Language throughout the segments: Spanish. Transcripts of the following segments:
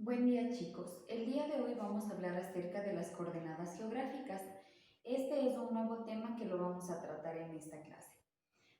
Buen día chicos, el día de hoy vamos a hablar acerca de las coordenadas geográficas. Este es un nuevo tema que lo vamos a tratar en esta clase.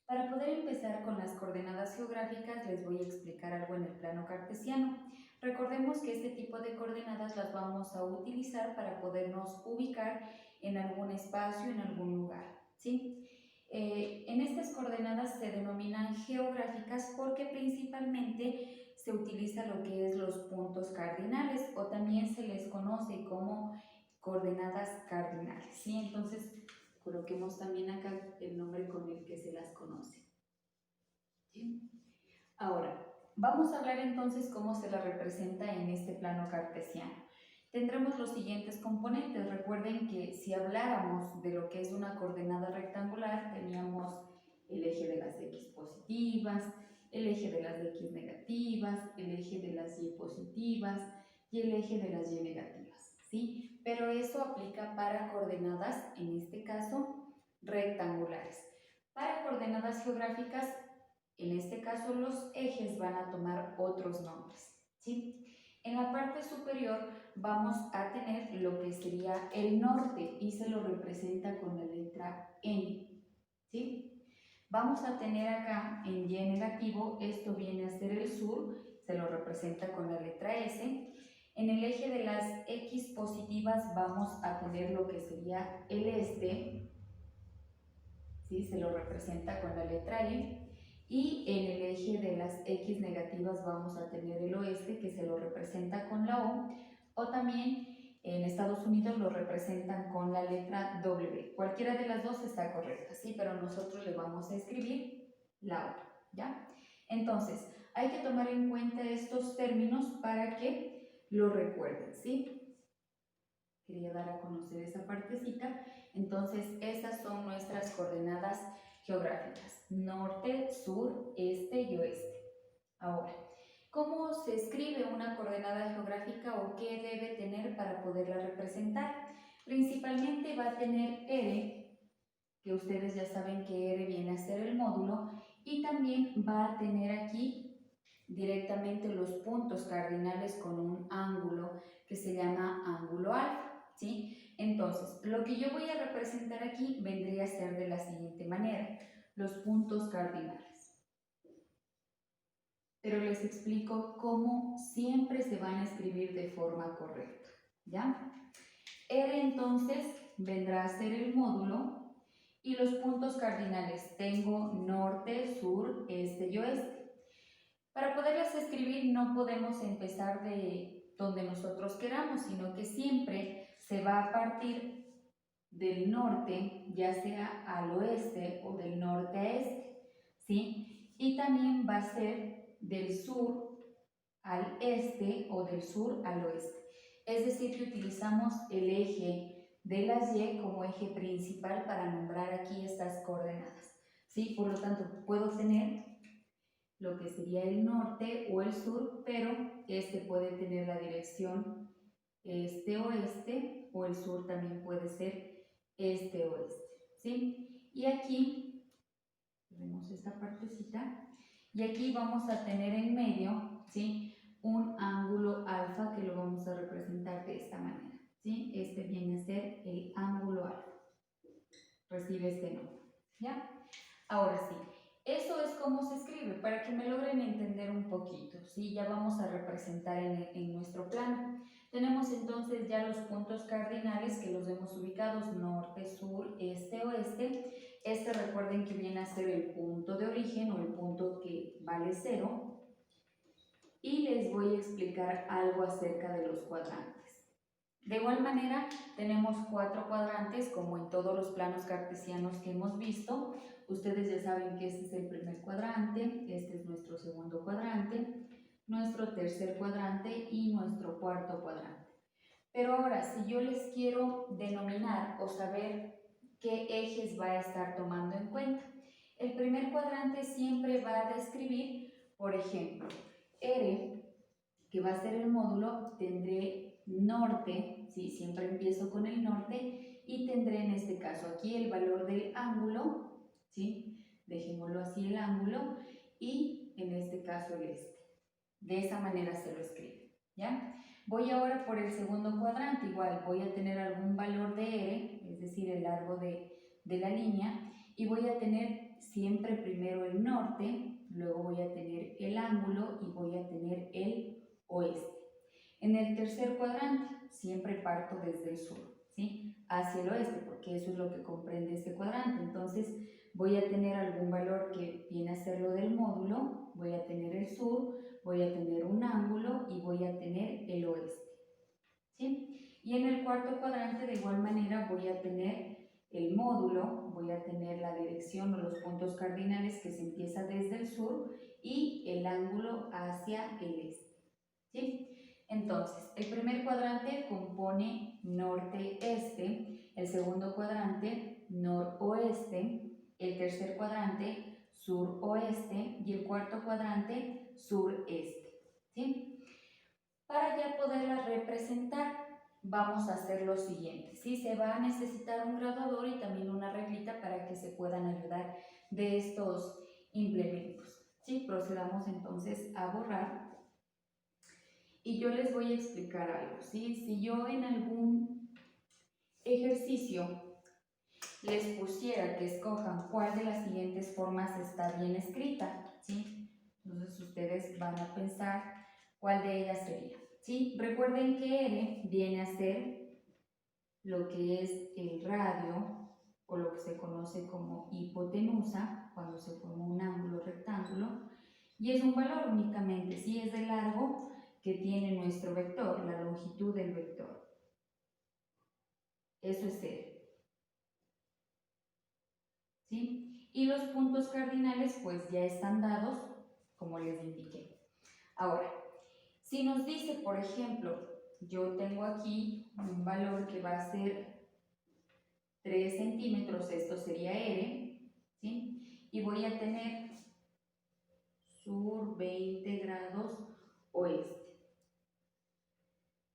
Para poder empezar con las coordenadas geográficas les voy a explicar algo en el plano cartesiano. Recordemos que este tipo de coordenadas las vamos a utilizar para podernos ubicar en algún espacio, en algún lugar, ¿sí? En estas coordenadas se denominan geográficas porque principalmente se utiliza lo que es los puntos cardinales o también se les conoce como coordenadas cardinales, ¿sí? Entonces coloquemos también acá el nombre con el que se las conoce, ¿sí? Ahora, vamos a hablar entonces cómo se la representa en este plano cartesiano. Tendremos los siguientes componentes. Recuerden que si habláramos de lo que es una coordenada rectangular, teníamos el eje de las x positivas, el eje de las x negativas, el eje de las y positivas y el eje de las y negativas, ¿sí? Pero eso aplica para coordenadas, en este caso, rectangulares. Para coordenadas geográficas, en este caso, los ejes van a tomar otros nombres, ¿sí? En la parte superior vamos a tener lo que sería el norte y se lo representa con la letra N, ¿sí? Vamos a tener acá en Y negativo, esto viene a ser el sur, se lo representa con la letra S. En el eje de las X positivas vamos a tener lo que sería el este, ¿sí? Se lo representa con la letra E. Y en el eje de las X negativas vamos a tener el oeste, que se lo representa con la O también en Estados Unidos lo representan con la letra W. Cualquiera de las dos está correcta, ¿sí? Pero nosotros le vamos a escribir la O, ¿ya? Entonces, hay que tomar en cuenta estos términos para que lo recuerden, ¿sí? Quería dar a conocer esa partecita. Entonces, estas son nuestras coordenadas geográficas: norte, sur, este y oeste. Ahora, ¿cómo se escribe una coordenada geográfica o qué debe tener para poderla representar? Principalmente va a tener R, que ustedes ya saben que R viene a ser el módulo, y también va a tener aquí directamente los puntos cardinales con un ángulo que se llama ángulo alfa, ¿sí? Entonces, lo que yo voy a representar aquí vendría a ser de la siguiente manera: los puntos cardinales. Pero les explico cómo siempre se van a escribir de forma correcta, ¿ya? R entonces vendrá a ser el módulo y los puntos cardinales tengo norte, sur, este y oeste. Para poderlas escribir no podemos empezar de donde nosotros queramos, sino que siempre se va a partir del norte, ya sea al oeste o del norte a este, ¿sí? Y también va a ser del sur al este o del sur al oeste. Es decir, que utilizamos el eje de las Y como eje principal para nombrar aquí estas coordenadas, ¿sí? Por lo tanto, puedo tener lo que sería el norte o el sur, pero este puede tener la dirección este-oeste o el sur también puede ser este-oeste, ¿sí? Y aquí, vemos esta partecita, y aquí vamos a tener en medio, ¿sí? Un ángulo alfa que lo vamos a representar de esta manera, ¿sí? Este viene a ser el ángulo alfa, recibe este nombre, ¿ya? Ahora sí, eso es como se escribe, para que me logren entender un poquito, ¿sí? Ya vamos a representar en nuestro plano. Tenemos entonces ya los puntos cardinales que los vemos ubicados: norte, sur, este, oeste. Este recuerden que viene a ser el punto de origen o el punto que vale 0. Y les voy a explicar algo acerca de los cuadrantes. De igual manera, tenemos 4 cuadrantes como en todos los planos cartesianos que hemos visto. Ustedes ya saben que este es el primer cuadrante, este es nuestro segundo cuadrante, nuestro tercer cuadrante y nuestro cuarto cuadrante. Pero ahora, si yo les quiero denominar o saber qué ejes va a estar tomando en cuenta, el primer cuadrante siempre va a describir, por ejemplo, R, que va a ser el módulo, tendré norte, ¿sí? Siempre empiezo con el norte, y tendré en este caso aquí el valor del ángulo, ¿sí? Dejémoslo así, el ángulo, y en este caso el este. De esa manera se lo escribe, ¿ya? Voy ahora por el segundo cuadrante, igual voy a tener algún valor de R, es decir, el largo de la línea, y voy a tener siempre primero el norte, luego voy a tener el ángulo y voy a tener el oeste. En el tercer cuadrante siempre parto desde el sur, ¿sí? Hacia el oeste, porque eso es lo que comprende este cuadrante. Entonces voy a tener algún valor que viene a ser lo del módulo, voy a tener el sur, voy a tener un ángulo y voy a tener el oeste, ¿sí? Y en el cuarto cuadrante de igual manera voy a tener el módulo, voy a tener la dirección o los puntos cardinales que se empieza desde el sur y el ángulo hacia el este, ¿sí? Entonces, el primer cuadrante compone norte-este, el segundo cuadrante noroeste, el tercer cuadrante suroeste y el cuarto cuadrante sureste, ¿sí? Para ya poderla representar, vamos a hacer lo siguiente, ¿sí? Se va a necesitar un graduador y también una reglita para que se puedan ayudar de estos implementos, ¿sí? Procedamos entonces a borrar. Y yo les voy a explicar algo, ¿sí? Si yo en algún ejercicio les pusiera que escojan cuál de las siguientes formas está bien escrita, ¿sí? Entonces ustedes van a pensar cuál de ellas sería, ¿sí? Recuerden que R viene a ser lo que es el radio o lo que se conoce como hipotenusa, cuando se forma un ángulo rectángulo, y es un valor únicamente, ¿sí? Es de largo que tiene nuestro vector, la longitud del vector. Eso es R, ¿sí? Y los puntos cardinales pues ya están dados, como les indiqué. Ahora, si nos dice, por ejemplo, yo tengo aquí un valor que va a ser 3 centímetros, esto sería R, ¿sí? Y voy a tener sur 20 grados oeste,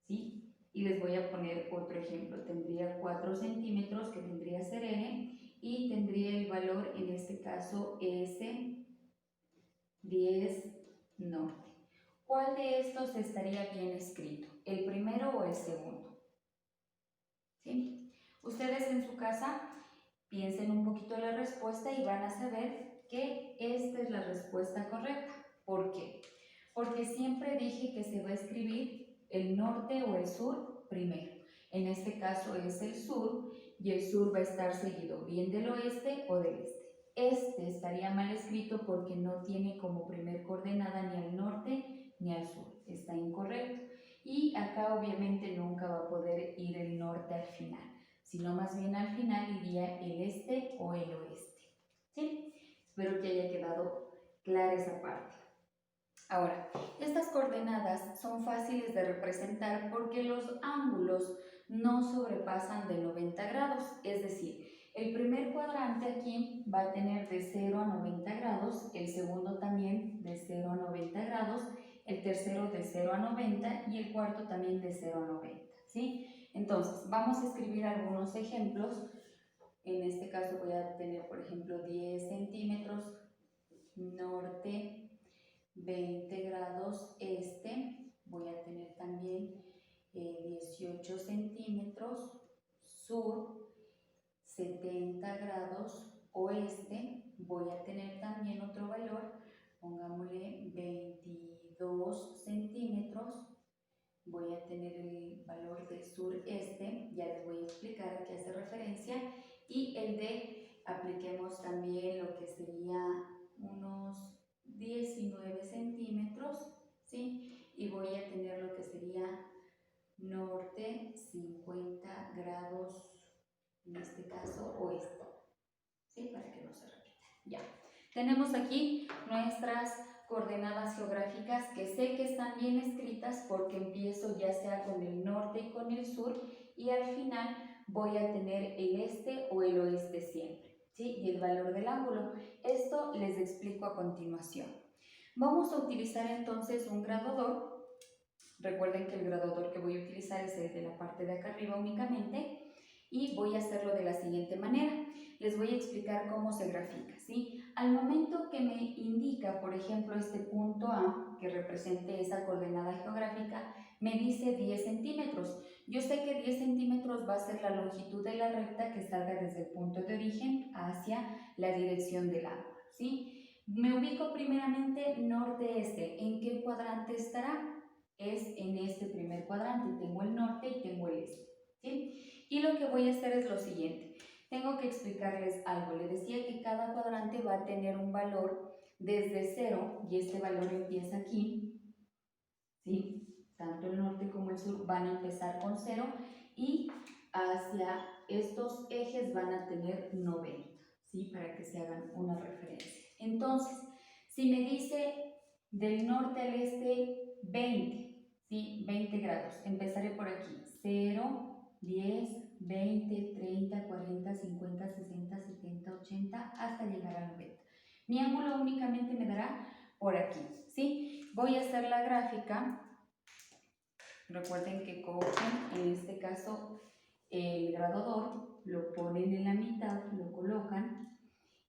¿sí? Y les voy a poner otro ejemplo. Tendría 4 centímetros, que vendría a ser N, y tendría el valor, en este caso, S 10 norte. ¿Cuál de estos estaría bien escrito? ¿El primero o el segundo? ¿Sí? Ustedes en su casa piensen un poquito la respuesta y van a saber que esta es la respuesta correcta. ¿Por qué? Porque siempre dije que se va a escribir el norte o el sur primero. En este caso es el sur y el sur va a estar seguido bien del oeste o del este. Este estaría mal escrito porque no tiene como primer coordenada ni al norte ni al sur. Está incorrecto. Y acá obviamente nunca va a poder ir el norte al final, sino más bien al final iría el este o el oeste, ¿sí? Espero que haya quedado clara esa parte. Ahora, estas coordenadas son fáciles de representar porque los ángulos no sobrepasan de 90 grados, es decir, el primer cuadrante aquí va a tener de 0 a 90 grados, el segundo también de 0 a 90 grados, el tercero de 0 a 90 y el cuarto también de 0 a 90, ¿sí? Entonces, vamos a escribir algunos ejemplos. En este caso voy a tener, por ejemplo, 10 centímetros norte, 20 grados este, voy a tener también 18 centímetros sur, 70 grados oeste, voy a tener también otro valor, pongámosle 22 centímetros, voy a tener el valor de sureste, ya les voy a explicar a qué hace referencia, y el de, apliquemos también lo que sería unos 19 centímetros, ¿sí? Y voy a tener lo que sería norte 50 grados, en este caso oeste, ¿sí? Para que no se repita. Ya. Tenemos aquí nuestras coordenadas geográficas que sé que están bien escritas porque empiezo ya sea con el norte y con el sur y al final voy a tener el este o el oeste siempre, ¿sí? Y el valor del ángulo. Esto les explico a continuación. Vamos a utilizar entonces un graduador. Recuerden que el graduador que voy a utilizar es el de la parte de acá arriba únicamente y voy a hacerlo de la siguiente manera. les voy a explicar cómo se grafica, ¿sí? Al momento que me indica, por ejemplo, este punto A, que represente esa coordenada geográfica, me dice 10 centímetros. Yo sé que 10 centímetros va a ser la longitud de la recta que salga desde el punto de origen hacia la dirección del ángulo, ¿sí? Me ubico primeramente norte-este. ¿En qué cuadrante estará? Es en este primer cuadrante. Tengo el norte y tengo el este, ¿sí? Y lo que voy a hacer es lo siguiente. Tengo que explicarles algo. Les decía que cada cuadrante va a tener un valor desde 0 y este valor empieza aquí, ¿sí? Tanto el norte como el sur van a empezar con 0 y hacia estos ejes van a tener 90, ¿sí? Para que se hagan una referencia. Entonces, si me dice del norte al este 20, ¿sí? 20 grados, empezaré por aquí, 0, 10, 20, 30, 40, 50, 60, 70, 80, hasta llegar a 90. Mi ángulo únicamente me dará por aquí, ¿sí? Voy a hacer la gráfica. Recuerden que cogen, en este caso, el graduador, lo ponen en la mitad, lo colocan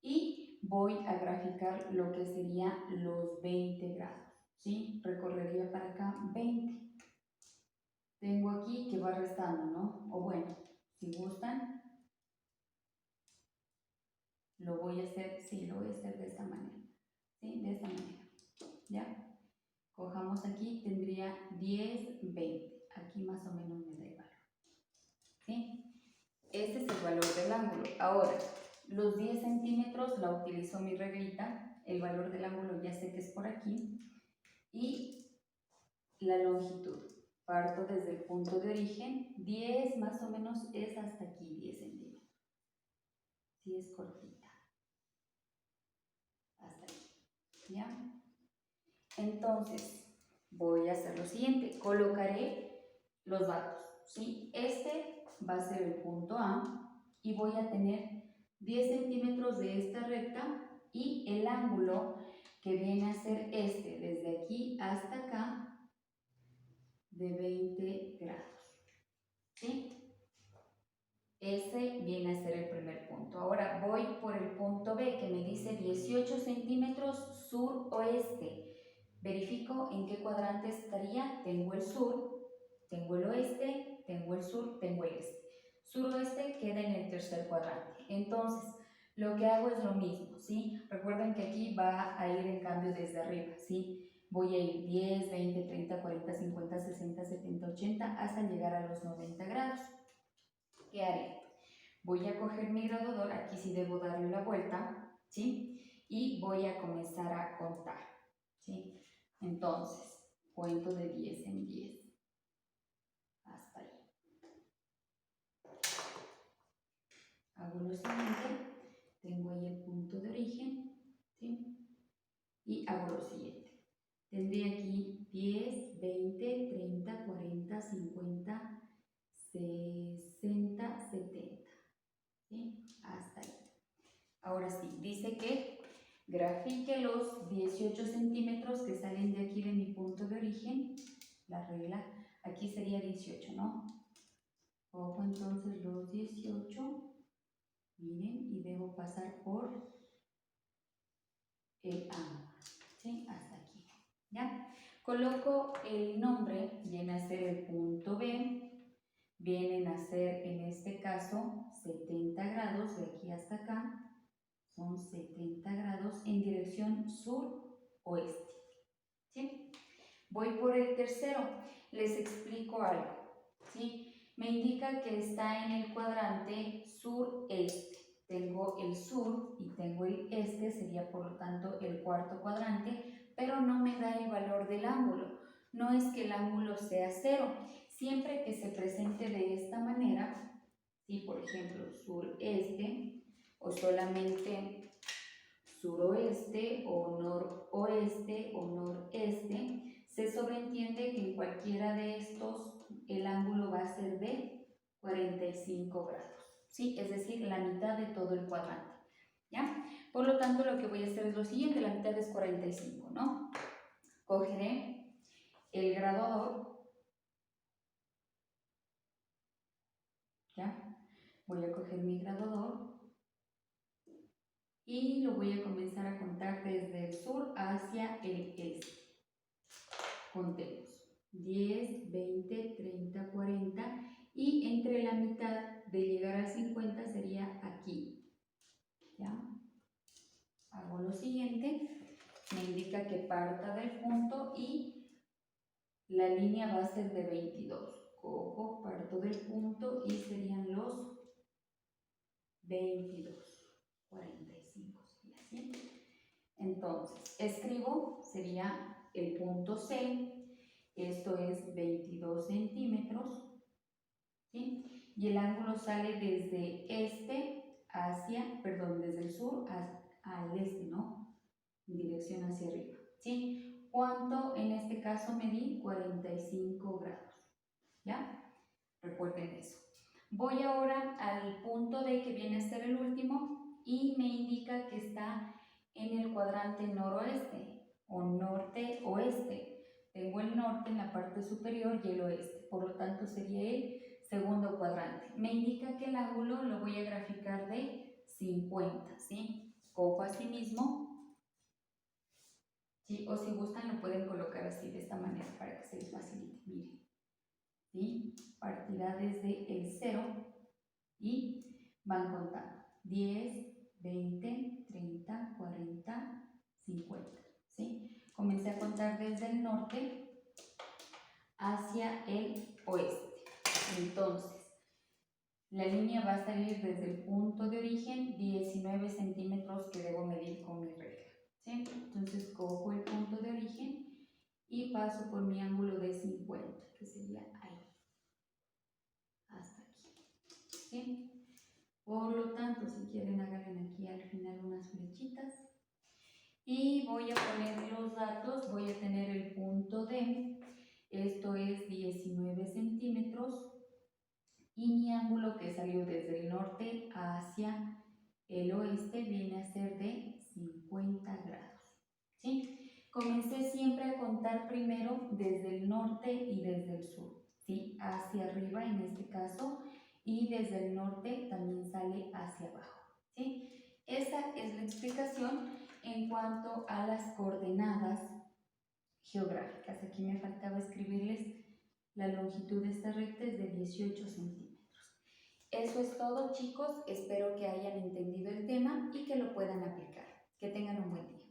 y voy a graficar lo que serían los 20 grados, ¿sí? Recorrería para acá 20. Tengo aquí que va restando, ¿no? O bueno, si gustan, lo voy a hacer, sí, lo voy a hacer de esta manera, ¿sí? De esta manera, ¿ya? Cojamos aquí, tendría 10, 20. Aquí más o menos me da igual, ¿sí? Este es el valor del ángulo. Ahora, los 10 centímetros la utilizo mi reglita, el valor del ángulo ya sé que es por aquí, y la longitud. Parto desde el punto de origen, 10 más o menos es hasta aquí, 10 centímetros. Sí, es cortita. Hasta aquí, ¿ya? Entonces, voy a hacer lo siguiente, colocaré los datos, ¿sí? Este va a ser el punto A y voy a tener 10 centímetros de esta recta y el ángulo que viene a ser este, desde aquí hasta acá, de 20 grados, ¿sí? Ese viene a ser el primer punto. Ahora voy por el punto B que me dice 18 centímetros sur-oeste. Verifico en qué cuadrante estaría. Tengo el sur, tengo el oeste, tengo el sur, tengo el este. Suroeste queda en el tercer cuadrante. Entonces, lo que hago es lo mismo, ¿sí? Recuerden que aquí va a ir en cambio desde arriba, ¿sí? Voy a ir 10, 20, 30, 40, 50, 60, 70, 80 hasta llegar a los 90 grados. ¿Qué haré? Voy a coger mi graduador, aquí sí debo darle la vuelta, ¿sí? Y voy a comenzar a contar, ¿sí? Entonces, cuento de 10 en 10. Hasta ahí. Hago lo siguiente, tengo ahí el punto de origen, ¿sí? Y hago lo siguiente. Tendré aquí 10, 20, 30, 40, 50, 60, 70, ¿sí? Hasta ahí. Ahora sí, dice que grafique los 18 centímetros que salen de aquí de mi punto de origen. La regla, aquí sería 18, ¿no? Cojo entonces los 18, miren, y debo pasar por el ángulo, ¿sí? Hasta aquí, ¿ya? Coloco el nombre, viene a ser el punto B, vienen a ser en este caso 70 grados de aquí hasta acá. Son 70 grados en dirección sur-oeste, ¿sí? Voy por el tercero, les explico algo, ¿sí? Me indica que está en el cuadrante sur-este. Tengo el sur y tengo el este, sería por lo tanto el cuarto cuadrante, pero no me da el valor del ángulo. No es que el ángulo sea 0, siempre que se presente de esta manera, ¿sí? Por ejemplo, sureste, o solamente suroeste o noroeste o noreste, se sobreentiende que en cualquiera de estos el ángulo va a ser de 45 grados, ¿sí? Es decir, la mitad de todo el cuadrante, ¿ya? Por lo tanto, lo que voy a hacer es lo siguiente, la mitad es 45, ¿no? Cogeré el graduador, ¿ya? Voy a coger mi graduador y lo voy a comenzar a contar desde el sur hacia el este. Contemos 10, 20, 30, 40 y entre la mitad de llegar a 50 sería aquí. ¿Ya? Hago lo siguiente, me indica que parta del punto y la línea va a ser de 22. Cojo, parto del punto y serían los 22, 45, ¿sí? Entonces, escribo, sería el punto C, esto es 22 centímetros, ¿sí? Y el ángulo sale desde desde el sur al este, ¿no? En dirección hacia arriba, ¿sí? ¿Cuánto en este caso medí? 45 grados, ¿ya? Recuerden eso. Voy ahora al punto D, que viene a ser el último, y me indica que está en el cuadrante noroeste o norte-oeste. Tengo el norte en la parte superior y el oeste, por lo tanto sería el segundo cuadrante. Me indica que el ángulo lo voy a graficar de 50, ¿sí? Cojo así mismo, ¿sí? O si gustan lo pueden colocar así, de esta manera, para que se les facilite. Miren, ¿sí? Partirá desde el 0 y van contando 10, 20, 30, 40, 50, ¿sí? Comencé a contar desde el norte hacia el oeste. Entonces, la línea va a salir desde el punto de origen, 19 centímetros que debo medir con mi regla, ¿sí? Entonces, cojo el punto de origen y paso por mi ángulo de 50, que sería ahí, hasta aquí, ¿sí? Por lo tanto, si quieren, hagan aquí al final unas flechitas. Y voy a poner los datos, voy a tener el punto D, esto es 19 centímetros, y mi ángulo que salió desde el norte hacia el oeste viene a ser de 50 grados, ¿sí? Comencé siempre a contar primero desde el norte y desde el sur, ¿sí? Hacia arriba en este caso, y desde el norte también sale hacia abajo, ¿sí? Esa es la explicación en cuanto a las coordenadas geográficas. Aquí me faltaba escribirles la longitud de esta recta es de 18 centímetros. Eso es todo, chicos. Espero que hayan entendido el tema y que lo puedan aplicar. Que tengan un buen día.